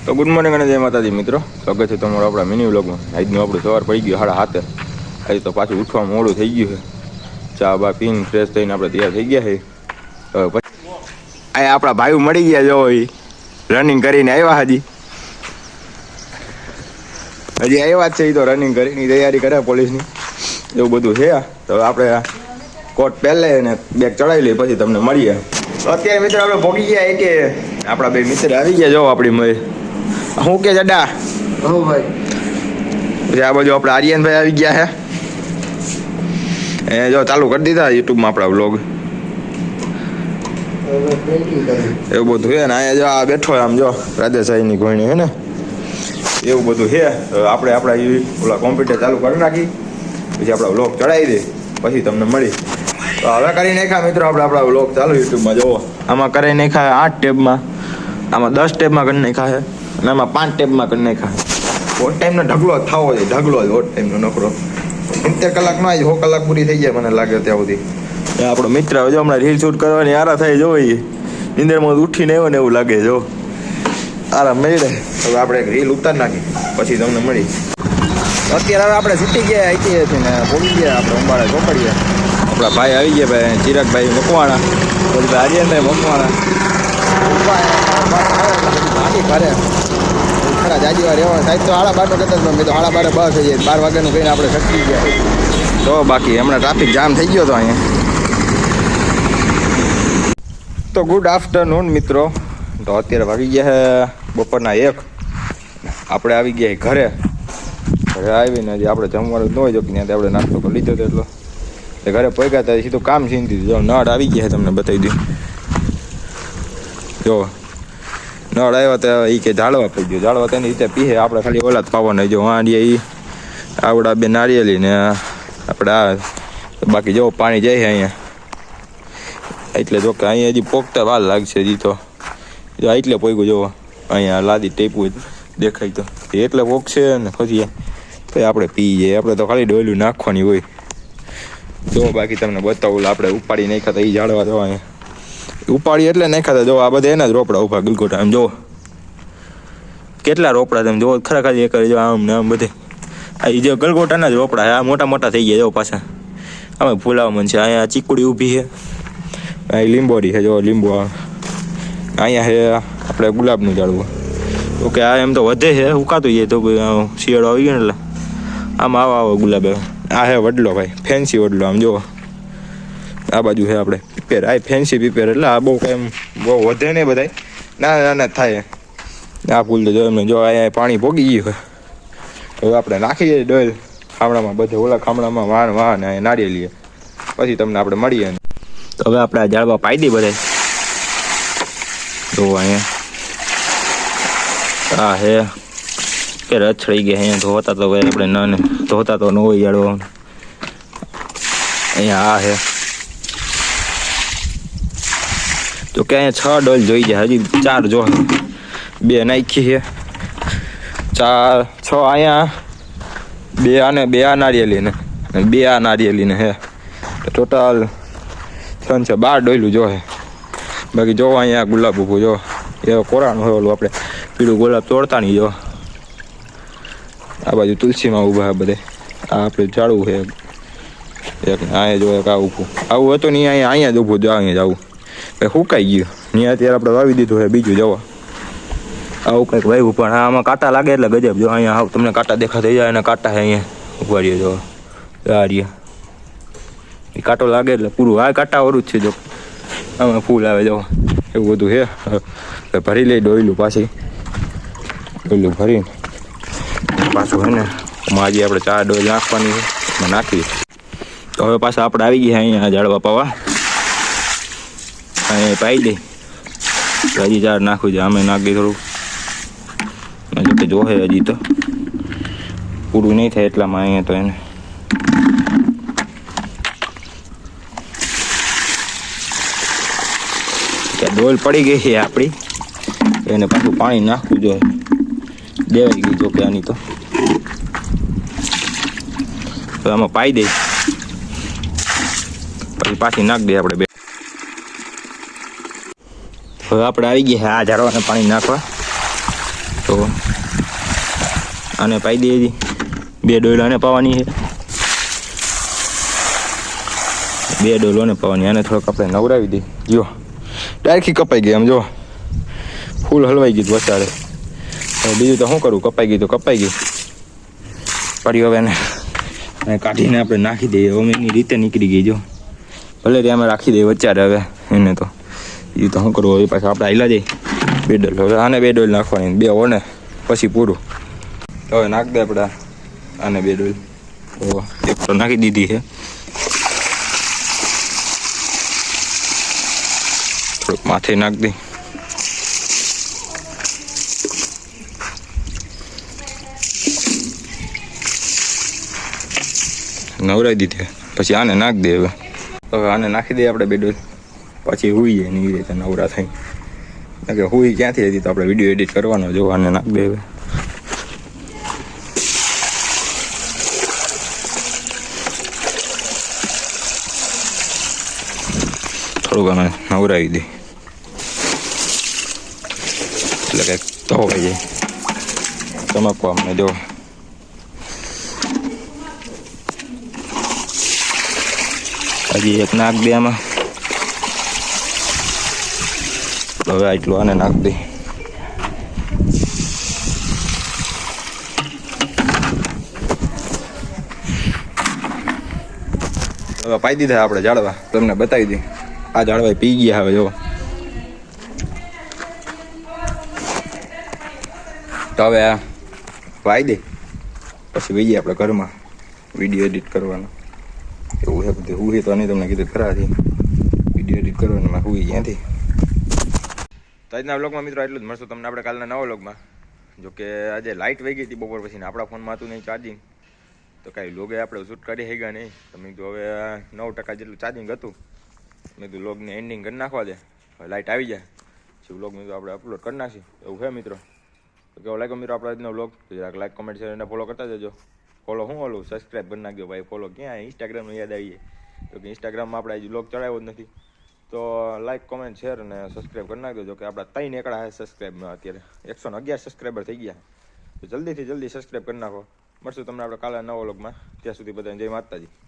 તો good morning અને જય માતાજી મિત્રો, સ્વાગત છે તમારું આપણા મિની વ્લોગમાં. આજનું આપણું સવાર પડી ગયું 7:30. આજે તો પાછું ઉઠવામાં મોડું થઈ ગયું છે. ચા બા પીને ફ્રેશ થઈને આપણે તૈયાર થઈ ગયા છે. પછી આ આપણા ભાઈઓ મળી ગયા, જો એ રનિંગ કરીને આવ્યા. હજી આવ્યા જ છે. એ તો રનિંગ કરીને તૈયારી કરે પોલીસની, એવું બધું છે. તો આપણે કોટ પહેલે ને બેગ ચડાવી લઈએ, પછી તમને મળીએ. તો અત્યારે મિત્રો આપણે પહોંચી ગયા કે આપણા બે મિત્ર આવી ગયા. જો આપણી શું કે જડા હો ભાઈ. પછી આ બાજુ આપણે આર્યનભાઈ આવી ગયા છે. એ જો ચાલુ કરી દીધા યુટ્યુબમાં આપણા વ્લોગ, એવું બધું છે ને. અહીંયા જો આ બેઠો આમ જો રાધેસાઈની ઘોણી છે ને, એવું બધું છે. આપણે આપણા ઓલા કોમ્પ્યુટર ચાલુ કરી નાખી, પછી આપણા વ્લોગ ચડાવી દે, પછી તમને મળી. તો હવે કરી નાખ્યા મિત્રો આપણે આપણા વ્લોગ ચાલુ યુટ્યુબમાં. જોવો આમાં કરી નાખ્યા 8 ટેબમાં, આમાં 10 ટેબમાં કરી નાખ્યા છે, અને આમાં 5 ટેબમાં કરી નાખ્યા છે. ઓટ ટાઈમનો ઢગલો જ થવો જોઈએ, ઢગલો જ ઓટ ટાઈમનો નકરો. 70 કલાક નો 100 કલાક પૂરી થઈ જાય મને લાગે ત્યાં સુધી. આપણો મિત્ર જો હમણાં રીલ શૂટ કરવાની આરા થાય, જોઈએ નીંદરમાં ઉઠીને આવ્યો ને એવું લાગે. જો આરામ મળે. હવે આપણે એક રીલ ઉતારી નાખી, પછી તમને મળી. અત્યારે હવે આપણે છૂટી ગયા અહીંથી હતી ને ભોગી ગયા આપણે અંબાડા ચોપડીએ. આપણા ભાઈ આવી ગયા, ભાઈ ચિરાગભાઈ મકવાણા, પછી આર્યનભાઈ મકવાણા ગાડી ભરે ખરા જાજી વાર રહેવા. સાહેબ તો 12:30 કહેતા મેં તો 12:30 બસ થઈ જાય. 12 વાગ્યાનું કહીને આપણે સટકી ગયા. તો બાકી હમણાં ટ્રાફિક જામ થઈ ગયો હતો અહીંયા. તો ગુડ આફ્ટરનૂન મિત્રો. તો અત્યારે વાગી ગયા છે બપોરના 1. આપણે આવી ગયા ઘરે. ઘરે આવીને હજી આપણે જમવાનું ન હોય, જો કે ત્યાંથી આપણે નાસ્તો કરી લીધો હતો. એટલો ઘરે પહોંચ્યા હતા સીધું કામ સીન દીધું. જો નળ આવી ગયા છે, તમને બતાવી દઉં. જો નળ આવ્યા તો એ કે ઝાડવા પી ગયો. ઝાડવા તેની રીતે પીએ, આપણે ખાલી ઓલા જ પાવાના. જો વાંડીએ એ આવડા બે નારિયેલી ને આપણે આ બાકી જો પાણી જાય છે અહીંયા. એટલે જો કે અહીંયા હજી પોગતા વાર લાગશે. હજી તો જો એટલે પોગ્યું. જો અહીંયા લાદી ટેપું દેખાય તો એટલે પોગશે ને પછી આપણે પી જઈએ. આપણે તો ખાલી ડોલું નાખવાની હોય. જો બાકી તમને બતાવું, આપણે ઉપાડી નાખ્યા હતા એ ઝાડવા. જો અહીંયા ઉપાડી એટલે નાખ્યા હતા. જો આ બધા એના જ રોપડા ઉભા ગલગોટા. આમ જો કેટલા રોપડા તમે જો ખરા. ખાલી એક જો આમ ને આમ બધે આ જે ગલગોટાના જ રોપડા છે. આ મોટા મોટા થઈ ગયા. જો પાછા અમે ફૂલાવમન છે. અહીંયા ચીકુડી ઊભી છે, અહીં લીંબોડી છે. જો લીંબુ અહીંયા છે આપણે ગુલાબનું ઝાડવું. ઓકે આ એમ તો વધે છે, ઉકાતું જાય તો શિયાળો આવી ગયો ને એટલે આમાં આવો ગુલાબ. આ છે વડલો ભાઈ, ફેન્સી વડલો. આમ જો આ બાજુ છે આપણે પીપેર. આ ફેન્સી પીપેર એટલે આ બહુ કાંઈ બહુ વધે નહીં, બધા નાના નાના થાય. આ ફૂલ તો જો એમને જો અહીંયા પાણી પોગી ગયું. હવે આપણે નાખી દઈએ ડોલ ખામણામાં, બધે ઓલા ખામણામાં વાણ વાણ અહીંયા નારિયેલીએ, પછી તમને આપણે મળીએ. તો હવે આપણે આ ઝાડવા પાઈ દઈએ બધા. જો અહીંયા આ હે કે રથ ચડી ગયા. અહીંયા ધોતા તો ભાઈ આપણે ના ને ધોતા તો ન હોય ઝાડવા. અહીંયા આ હે તો કે અહીંયા 6 ડોલ જોઈ જાય. હજી 4 જો 2 નાખી છે. 4 6 અહીંયા 2 આને 2 આ નારિયેલી ને 2 આ નારિયેલી ને હે. ટોટલ 6 છે 12 ડોયલું જો હે. બાકી જો અહીંયા ગુલાબ ઊભું જો એ કોરાનું હોય. ઓલું આપણે પીળું ગુલાબ તોડતા નહીં. જો આ બાજુ તુલસીમાં ઊભા બધે. આ આપણે ઝાડવું છે એક. અહીંયા જો એક આ ઊભું આવું હતું નહીં. અહીંયા જ ઊભું જો અહીંયા જવું સુકાઈ ગયું. ત્યાં અત્યારે આપણે વાવી દીધું છે બીજું. જવા આવું કંઈક વાવ્યું, પણ આમાં કાંટા લાગે એટલે ગજબ. જો અહીંયા આવું તમને કાંટા દેખા થઈ જાય. અને કાંટા છે અહીંયા ઉભા રહ્યો. જો આ રહ્યા એ કાંટો લાગે એટલે પૂરું. આ કાંટા વાળું જ છે. જો આમાં ફૂલ આવે. જો એવું બધું છે. ભરી લઈ ડોયલું પાછી. ડોયલું ભરીને પાછું છે ને આજે આપણે 4 ડોલ નાખવાની છે, નાખી. તો હવે પાછા આપણે આવી ગયા અહીંયા ઝાડવા પાવા. અહીંયા પાઈ દે. હજી 4 નાખવું છે. આમે નાખી થોડું. જો કે જોહે હજી તો પૂરું નહીં થાય એટલામાં. અહીંયા તો એને ડોલ પડી ગઈ છે આપણી. એને પાછું પાણી નાખવું જોઈએ. દેવાઈ ગઈ જો કે આની તો આમાં પાઈ દઈ, પછી પાછી નાખી દઈએ આપણે બે. હવે આપણે આવી ગયા આ ઝાડવાને પાણી નાખવા. તો આને પાઈ દઈએ, 2 ડોલ આને પાવાની છે, 2 ડોલ આને પાવાની. આને થોડોક આપણે નવરાવી દઈએ. જો ડાયરેક્ટ કપાઈ ગઈ, આમ જો ફૂલ હલવાઈ ગયું વસાડે. બીજું તો શું કરું, કપાઈ ગઈ તો કપાઈ ગઈ. ફરી હવે એને કાઢીને આપણે નાખી દઈએ. હવે એની રીતે નીકળી ગઈ. જો ભલે ત્યાં રાખી દઈએ વચારે. હવે એને તો એ તો શું કરવું, હવે પાછું આપણે હાલ્યા જઈએ 2 ડોલ. હવે આને 2 ડોલ નાખવાની, 2 ઓને પછી પૂરું. હવે નાખ દે આપણે આને 2 ડોલ. તો એક તો નાખી દીધી છે. થોડુંક માથે નાખ દે. નવરાવી દીધી. પછી આને નાખ દે. હવે આને નાખી દઈએ આપણે 2 ડોલ. પછી હુઈ જાય ને એ રીતે નવરા થઈ. કે હુઈ ક્યાંથી હતી તો આપણે વિડીયો એડિટ કરવાનો. જો આને નાખ દે. હવે થોડુંક આને નવરાવી દે એટલે કંઈક ધોવાઈ જાય, ચમકવા અમને. જો હજી એક નાખ દે આમાં. હવે આટલું આને નાખ દે. હવે પાઈ દીધા આપણે ઝાડવા. તમને બતાવી દઈએ. આ ઝાડવા પી ગયા. હવે જો તો હવે આ વાઈ દે. પછી વહીએ આપણે ઘરમાં વિડીયો એડિટ કરવાનો. એવું છે બધું. હું તો નહીં તમને કીધું ખરાથી વિડીયો એડિટ કરવાનું. હું ક્યાંથી. તો આજના વ્લોગમાં મિત્રો એટલું જ. મળશું તમને આપણે કાલના નવા વ્લોગમાં. જો કે આજે લાઇટ વહી ગઈ હતી બપોર પછી. આપણા ફોનમાં હતું નહીં ચાર્જિંગ, તો કાંઈ લોગે આપણે શૂટ કરી શક્યા નહીં. તો મેં કીધું હવે 9% જેટલું ચાર્જિંગ હતું. મેં કીધું વ્લોગને એન્ડિંગ કરી નાખવા દે. હવે લાઇટ આવી જાય પછી વ્લોગ મિત્રો આપણે અપલોડ કરી નાખીએ. એવું છે મિત્રો. તો કેવો લાગ્યો મિત્રો આપણો આજનો વ્લોગ? જરાક લાઈક કમેન્ટ શેર અને ફોલો કરતા જજો. ફોલો હું ઓલું સબસ્ક્રાઈબ કરી નાખજો ભાઈ. ફોલો ક્યાં? ઇન્સ્ટાગ્રામનું યાદ આવીએ તો કે ઇન્સ્ટાગ્રામમાં આપણે હજી વ્લોગ ચડાવ્યો જ નથી. તો લાઈક કોમેન્ટ શેર અને સબસ્ક્રાઈબ કરી નાખજો. કે આપણા 3 એકડા છે સબસ્ક્રાઈબમાં. અત્યારે 111 સબસ્ક્રાઈબર થઈ ગયા. તો જલ્દીથી જલ્દી સબસ્ક્રાઈબ કરી નાખો. મળશું તમને આપણે કાલે નવા વ્લોગમાં. ત્યાં સુધી બધાને જય માતાજી.